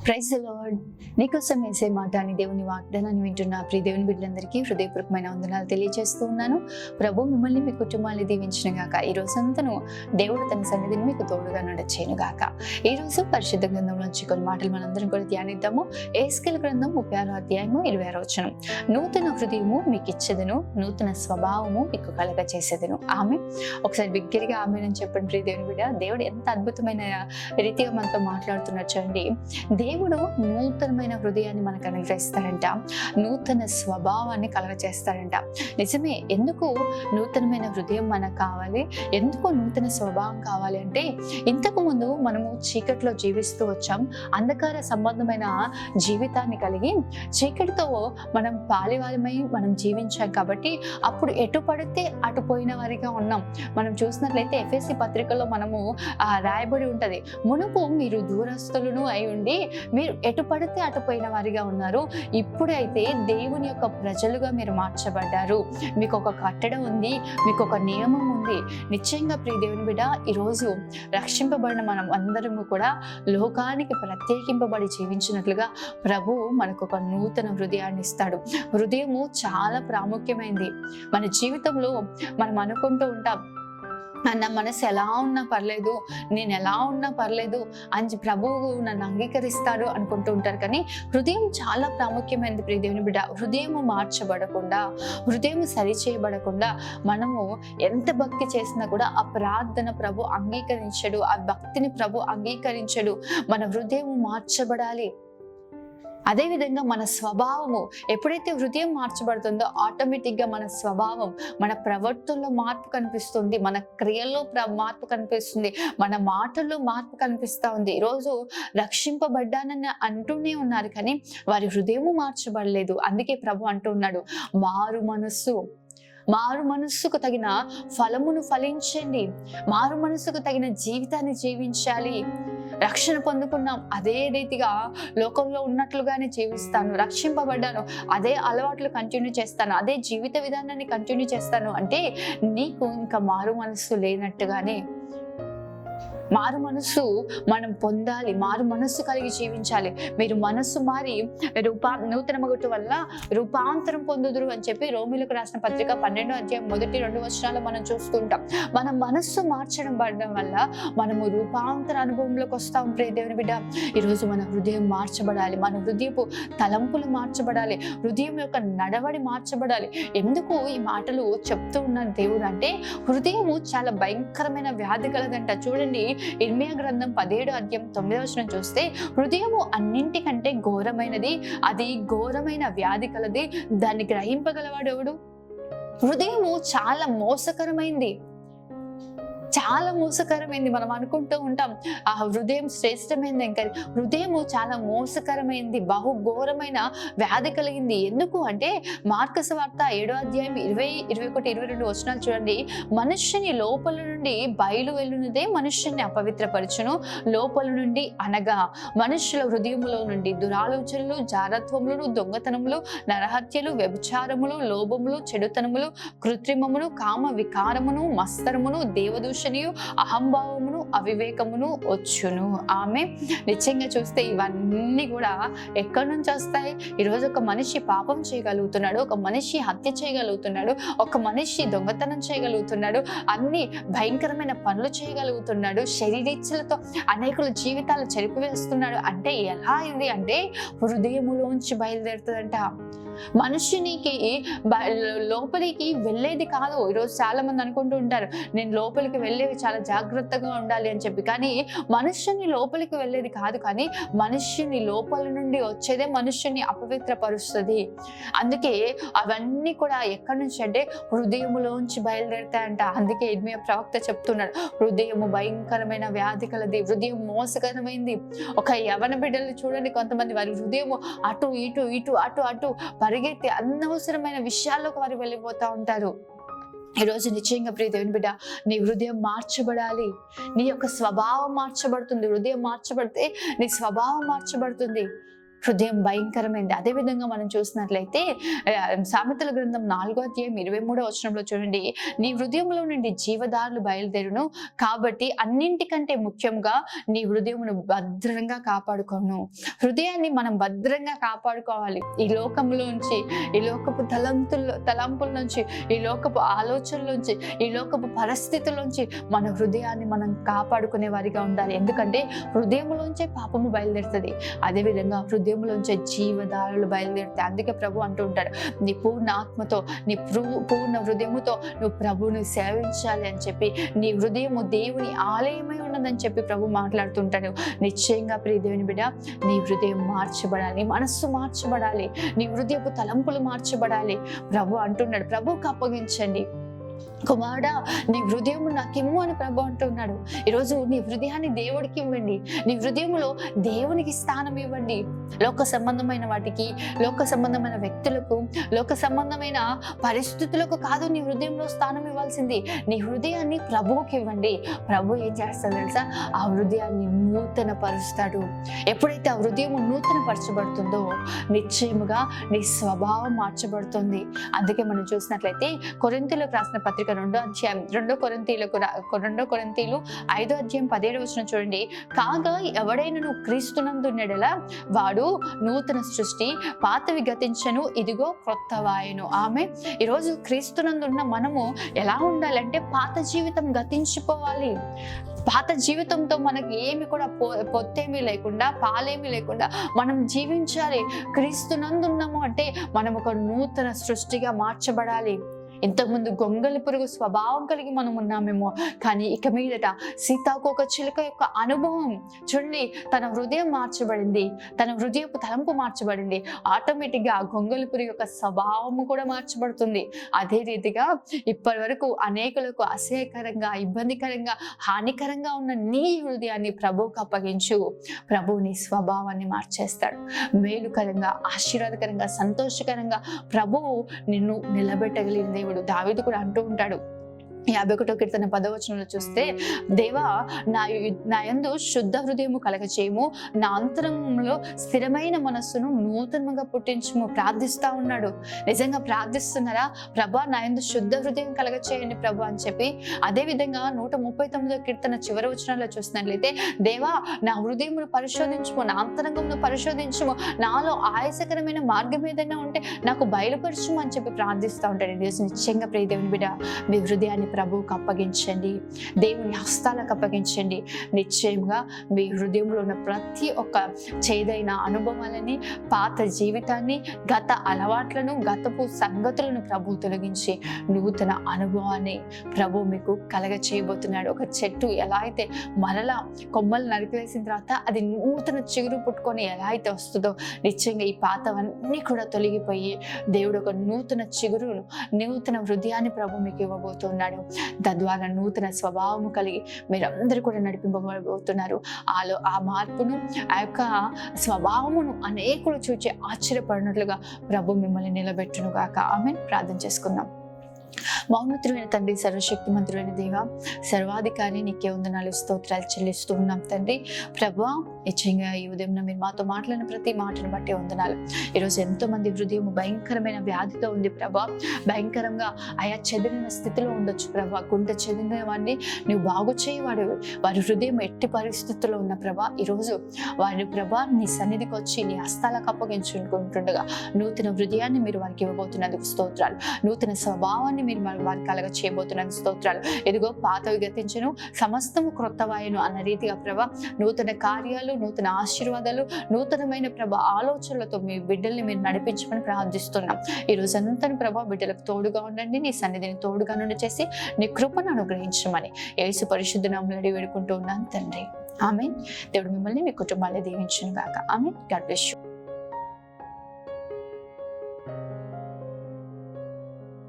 Praise the lord. నీకోసం వేసే మాట అని దేవుని వాగ్దానాన్ని వింటున్న ప్రియ దేవుని బిడ్డలందరికీ హృదయపూర్వకమైన వందనాలు తెలియజేస్తూ ఉన్నాను. ప్రభు మిమ్మల్ని మీ కుటుంబాన్ని దీవించిన గాక. ఈ రోజంతను దేవుడు తన సన్నిధిని మీకు తోడుగా నడచేను గాక. ఈ రోజు పరిశుద్ధ గ్రంథంలోంచి కొన్ని మాటలు మనందరం కూడా ధ్యానిద్దాము. ఎహెజ్కేలు గ్రంథం 36వ అధ్యాయము 20వ వచనం. నూతన హృదయము మీకు ఇచ్చేదను, నూతన స్వభావము మీకు కలగ చేసేదను. ఆమె ఒకసారి బిగ్గరగా ఆమె అని చెప్పండి. ప్రియ దేవుని బిడ్డ, దేవుడు ఎంత అద్భుతమైన రీతిగా మనతో మాట్లాడుతున్నారు చూడండి. దేవుడు నూతనమైన హృదయాన్ని మనకు అనుగ్రహిస్తాడంట, నూతన స్వభావాన్ని కలగచేస్తాడంట. నిజమే. ఎందుకు నూతనమైన హృదయం మనకు కావాలి, ఎందుకు నూతన స్వభావం కావాలి అంటే, ఇంతకు ముందు మనము చీకటిలో జీవిస్తూ వచ్చాం, అంధకార సంబంధమైన జీవితాన్ని కలిగి చీకటితో మనం పాలివారమై మనం జీవించాం. కాబట్టి అప్పుడు ఎటు పడితే అటు పోయిన వారిగా ఉన్నాం. మనం చూసినట్లయితే ఎఫెసీ పత్రికలో మనము రాయబడి ఉంటది, మునుపు మీరు దూరస్తులను అయి ఉండి మీరు ఎటు పడితే అటు పోయిన వారిగా ఉన్నారు, ఇప్పుడైతే దేవుని యొక్క ప్రజలుగా మీరు మార్చబడ్డారు. మీకు ఒక కట్టడం ఉంది, మీకు ఒక నియమం ఉంది. నిశ్చయంగా ప్రియ దేవుని బిడ్డ, ఈరోజు రక్షింపబడిన మనం అందరము కూడా లోకానికి ప్రత్యేకింపబడి జీవించినట్లుగా ప్రభు మనకు ఒక నూతన హృదయాన్ని ఇస్తాడు. హృదయము చాలా ప్రాముఖ్యమైనది మన జీవితంలో. మనం అనుకుంటూ ఉంటాం, నా మనసు ఎలా ఉన్నా పర్లేదు, నేను ఎలా ఉన్నా పర్లేదు అని ప్రభువు నన్ను అంగీకరిస్తాడు అనుకుంటూ ఉంటారు. కానీ హృదయం చాలా ప్రాముఖ్యమైనది ప్రియ దేవుని బిడ్డ. హృదయము మార్చబడకుండా, హృదయం సరిచేయబడకుండా మనము ఎంత భక్తి చేసినా కూడా ఆ ప్రార్థన ప్రభు అంగీకరించడు, ఆ భక్తిని ప్రభు అంగీకరించడు. మన హృదయం మార్చబడాలి. అదేవిధంగా మన స్వభావము ఎప్పుడైతే హృదయం మార్చబడుతుందో ఆటోమేటిక్గా మన స్వభావం, మన ప్రవర్తనలో మార్పు కనిపిస్తుంది, మన క్రియల్లో మార్పు కనిపిస్తుంది, మన మాటల్లో మార్పు కనిపిస్తూ ఉంది. ఈరోజు రక్షింపబడ్డానని అంటూనే ఉన్నారు, కానీ వారి హృదయము మార్చబడలేదు. అందుకే ప్రభు అంటూ ఉన్నాడు, మారు మనస్సుకు తగిన ఫలమును ఫలించండి, మారు మనస్సుకు తగిన జీవితాన్ని జీవించాలి. రక్షణ పొందుకున్నాం, అదే రీతిగా లోకంలో ఉన్నట్లుగానే జీవిస్తాను. రక్షింపబడ్డాను, అదే అలవాట్లు కంటిన్యూ చేస్తాను, అదే జీవిత విధానాన్ని కంటిన్యూ చేస్తాను అంటే నీకు ఇంకా మారు మనస్సు లేనట్టుగానే. మారు మనస్సు మనం పొందాలి, మారు మనస్సు కలిగి జీవించాలి. మీరు మనస్సు మారి నూతన మగుట వల్ల రూపాంతరం పొందుదురు అని చెప్పి రోమీయులకు రాసిన పత్రిక 12వ అధ్యాయం 1-2 వచనాలు మనం చూస్తుంటాం. మన మనస్సు మార్చడం పడడం వల్ల మనము రూపాంతర అనుభవంలోకి వస్తాం. ప్రియ దేవుని బిడ్డ, ఈరోజు మన హృదయం మార్చబడాలి, మన హృదయపు తలంపులు మార్చబడాలి, హృదయం యొక్క నడవడి మార్చబడాలి. ఎందుకు ఈ మాటలు చెప్తూ ఉన్నాను దేవుడు అంటే, హృదయము చాలా భయంకరమైన వ్యాధి కలదంట. చూడండి, ఇర్మియా గ్రంథం 17వ అధ్యాయం 9వ వచనం చూస్తే, హృదయము అన్నింటికంటే ఘోరమైనది, అది ఘోరమైన వ్యాధి కలది, దాన్ని గ్రహింపగలవాడు ఎవడు? హృదయము చాలా మోసకరమైంది, చాలా మోసకరమైంది. మనం అనుకుంటూ ఉంటాం ఆ హృదయం శ్రేష్టమైంది, ఇంకా హృదయము చాలా మోసకరమైంది, బహు ఘోరమైన వ్యాధి కలిగింది. ఎందుకు అంటే మార్కు సువార్త 7వ అధ్యాయం 20, 21, 22 వచనాలు చూడండి. మనుష్యుని లోపల నుండి బయలు వెళ్ళునదే మనుష్యుని అపవిత్రపరచును, లోపల నుండి అనగా మనుష్యుల హృదయములో నుండి దురాలోచనలు, జారత్వములు, దొంగతనములు, నరహత్యలు, వ్యభిచారములు, లోభములు, చెడుతనములు, కృత్రిమములు, కామ వికారమును, మస్తరమును, దేవదూష అహంభావమును, అవివేకమును వచ్చును. ఆమె నిశ్చయంగా చూస్తే ఇవన్నీ కూడా ఎక్కడి నుంచి వస్తాయి? ఈరోజు ఒక మనిషి పాపం చేయగలుగుతున్నాడు, ఒక మనిషి హత్య చేయగలుగుతున్నాడు, ఒక మనిషి దొంగతనం చేయగలుగుతున్నాడు, అన్ని భయంకరమైన పనులు చేయగలుగుతున్నాడు, శరీరీచ్ఛలతో అనేకుల జీవితాలు చెరిపివేస్తున్నాడు. అంటే ఎలా ఇది అంటే హృదయములోంచి బయలుదేరుతుందంట. మనుషునికి లోపలికి వెళ్ళేది కాదు. ఈరోజు చాలా మంది అనుకుంటూ ఉంటారు, నేను లోపలికి వెళ్ళేవి చాలా జాగ్రత్తగా ఉండాలి అని చెప్పి. కానీ మనుష్యుని లోపలికి వెళ్ళేది కాదు, కానీ మనుష్యుని లోపల నుండి వచ్చేదే మనుష్యుని అపవిత్రపరుస్తుంది. అందుకే అవన్నీ కూడా ఎక్కడి నుంచి అంటే హృదయములోంచి బయలుదేరుతాయంట. అందుకే ఇర్మియా ప్రవక్త చెప్తున్నాడు, హృదయము భయంకరమైన వ్యాధి కలది, హృదయం మోసకరమైంది. ఒక యవన బిడ్డలు చూడండి, కొంతమంది వారి హృదయము అటు ఇటు ఇటు అటు అటు పరిగెత్తి అనవసరమైన విషయాల్లోకి వారు వెళ్ళిపోతూ ఉంటారు. ఈరోజు నిశ్చయంగా ప్రియ దేవుని బిడ్డ, నీ హృదయం మార్చబడాలి, నీ యొక్క స్వభావం మార్చబడుతుంది. హృదయం మార్చబడితే నీ స్వభావం మార్చబడుతుంది. హృదయం భయంకరమైంది. అదేవిధంగా మనం చూసినట్లయితే సామెతల గ్రంథం 4:23 చూడండి, నీ హృదయంలో నుండి జీవదారులు బయలుదేరును, కాబట్టి అన్నింటికంటే ముఖ్యంగా నీ హృదయమును భద్రంగా కాపాడుకోను. హృదయాన్ని మనం భద్రంగా కాపాడుకోవాలి. ఈ లోకంలోంచి, ఈ లోకపు తలంపుల నుంచి, ఈ లోకపు ఆలోచనలోంచి, ఈ లోకపు పరిస్థితుల్లోంచి మన హృదయాన్ని మనం కాపాడుకునే వారిగా ఉండాలి. ఎందుకంటే హృదయంలోంచే పాపము బయలుదేరుతుంది, అదేవిధంగా హృదయంలోంచే జీవదారులు బయలుదేరుతాయి. అందుకే ప్రభు అంటూ ఉంటాడు, నీ పూర్ణ ఆత్మతో, నీ పూర్ణ హృదయముతో నువ్వు ప్రభువుని సేవించాలి అని చెప్పి, నీ హృదయము దేవుని ఆలయమై ఉన్నదని చెప్పి ప్రభు మాట్లాడుతుంటాడు. నిశ్చయంగా ప్రియ దేవుని బిడ్డ, నీ హృదయం మార్చబడాలి, నీ మనస్సు మార్చబడాలి, నీ హృదయపు తలంపులు మార్చబడాలి. ప్రభు అంటున్నాడు, ప్రభువుకి అప్పగించండి. కుమారుడా, నీ హృదయం నాకిమ్ము అని ప్రభు అంటున్నాడు. ఈరోజు నీ హృదయాన్ని దేవుడికి ఇవ్వండి, నీ హృదయంలో దేవునికి స్థానం ఇవ్వండి. లోక సంబంధమైన వాటికి, లోక సంబంధమైన వ్యక్తులకు, లోక సంబంధమైన పరిస్థితులకు కాదు నీ హృదయంలో స్థానం ఇవ్వాల్సింది. నీ హృదయాన్ని ప్రభువుకి ఇవ్వండి. ప్రభు ఏం చేస్తాడు తెలుసా? ఆ హృదయాన్ని నూతన పరుస్తాడు. ఎప్పుడైతే ఆ హృదయం నూతన పరచబడుతుందో నిశ్చయముగా నీ స్వభావం మార్చబడుతుంది. అందుకే మనం చూసినట్లయితే కొరింథీయులకు రాసిన పత్రిక 2 కొరింథీయులు 5:17 చూడండి, కాగా ఎవడైనను క్రీస్తునందున్నెడల వాడు నూతన సృష్టి, పాతవి గతించెను, ఇదిగో క్రొత్తవాయెను. ఆమె ఈరోజు క్రీస్తునందున్న మనము ఎలా ఉండాలంటే పాత జీవితం గతించిపోవాలి. పాత జీవితంతో మనకి ఏమి కూడా పొత్తేమీ లేకుండా, పాలేమీ లేకుండా మనం జీవించాలి. క్రీస్తునందున్నాము అంటే మనం ఒక నూతన సృష్టిగా మార్చబడాలి. ఇంతకుముందు గొంగలి పురుగు స్వభావం కలిగి మనం ఉన్నామేమో, కానీ ఇక మీదట సీతాకోక చిలుక యొక్క అనుభవం చూడండి, తన హృదయం మార్చబడింది, తన హృదయపు తలంపు మార్చబడింది. ఆటోమేటిక్గా ఆ గొంగలి పురుగు యొక్క స్వభావము కూడా మార్చబడుతుంది. అదే రీతిగా ఇప్పటి వరకు అనేకులకు అసహ్యకరంగా, ఇబ్బందికరంగా, హానికరంగా ఉన్న నీ హృదయాన్ని ప్రభువుకు అప్పగించు. ప్రభువు నీ స్వభావాన్ని మార్చేస్తాడు. మేలుకరంగా, ఆశీర్వాదకరంగా, సంతోషకరంగా ప్రభువు నిన్ను నిలబెట్టగలిగిన దేవుడు. దావీదు కూడా అంటూ ఉంటాడు 51వ కీర్తన 10వ చూస్తే, దేవా నా యందు శుద్ధ హృదయము కలగచేయము, నా అంతరంలో స్థిరమైన మనస్సును నూతనంగా పుట్టించుము. ప్రార్థిస్తా ఉన్నాడు. నిజంగా ప్రార్థిస్తున్నారా? ప్రభా నా యందు శుద్ధ హృదయం కలగచేయండి ప్రభు అని చెప్పి. అదే విధంగా 139వ కీర్తన చివరి వచనంలో చూసినట్లయితే, దేవా నా హృదయమును పరిశోధించుము, నా అంతరంగమును పరిశోధించుము, నాలో ఆయాసకరమైన మార్గం ఏదైనా ఉంటే నాకు బయలుపరచుము అని చెప్పి ప్రార్థిస్తూ ఉంటాడు. నిశ్చయంగా ప్రియ దేవుని బిడ్డ, మీ హృదయాన్ని ప్రభువుకు అప్పగించండి, దేవుని హస్తాలకు అప్పగించండి. నిశ్చయంగా మీ హృదయంలో ఉన్న ప్రతి ఒక్క చేదైన అనుభవాలని, పాత జీవితాన్ని, గత అలవాట్లను, గతపు సంగతులను ప్రభువు తొలగించి నూతన అనుభవాన్ని ప్రభు మీకు కలగ చేయబోతున్నాడు. ఒక చెట్టు ఎలా అయితే మరలా కొమ్మలు నరికివేసిన తర్వాత అది నూతన చిగురు పుట్టుకొని ఎలా అయితే వస్తుందో, నిశ్చయంగా ఈ పాతవన్నీ కూడా తొలగిపోయి దేవుడు ఒక నూతన చిగురును, నూతన హృదయాన్ని ప్రభు మీకు ఇవ్వబోతున్నాడు. తద్వారా నూతన స్వభావము కలిగి మీరందరూ కూడా నడిపింపబోతున్నారు. ఆ మార్పును, ఆ యొక్క స్వభావమును అనేకులు చూచి ఆశ్చర్యపడినట్లుగా ప్రభు మిమ్మల్ని నిలబెట్టును గాక. ఆమేన్. ప్రార్థన చేసుకుందాం. మౌనతుడైన తండ్రి, సర్వశక్తిమంతుడైన దేవ, సర్వాధికారి, నీకే వందనాలు, స్తోత్రాలు చెల్లిస్తూ ఉన్నాం తండ్రి. ప్రభువా, నిశ్చయంగా ఈ ఉదయం మీరు మాతో మాట్లాడిన ప్రతి మాటను బట్టి వందనాలు. ఈరోజు ఎంతో మంది హృదయం భయంకరమైన వ్యాధితో ఉంది ప్రభా, భయంకరంగా ఆయా చెదిరిన స్థితిలో ఉండొచ్చు ప్రభా. గుండె చెదిరిన వాడిని నువ్వు బాగు చేయవాడు. వారి హృదయం ఎట్టి పరిస్థితుల్లో ఉన్న ప్రభా, ఈరోజు వారి ప్రభా నీ సన్నిధికి వచ్చి నీ హస్తాలకు అప్పగించుకుంటుండగా నూతన హృదయాన్ని మీరు వారికి ఇవ్వబోతున్నందుకు స్తోత్రాలు. నూతన స్వభావాన్ని మీరు వారికి కలగ చేయబోతున్నందుకు స్తోత్రాలు. ఎదుగో పాతవి గతించెను, సమస్తము క్రొత్తవాయెను అన్న రీతిగా ప్రభా నూతన కార్యాలు, నూతన ఆశీర్వాదాలు, నూతనమైన ప్రభ ఆలోచనలతో మీ బిడ్డల్ని మీరు నడిపించమని ప్రార్థిస్తున్నాం. ఈ రోజంతా ప్రభా బిడ్డలకు తోడుగా ఉండండి, నీ సన్నిధిని తోడుగా నుండి చేసి నీ కృపను అనుగ్రహించమని యేసు పరిశుద్ధ నామములో అడిగి వేడుకుంటూ ఉన్నాను తండ్రి. ఆమేన్. దేవుడు మిమ్మల్ని, మీ కుటుంబాన్ని దీవించును గాక. ఆమేన్. God bless you.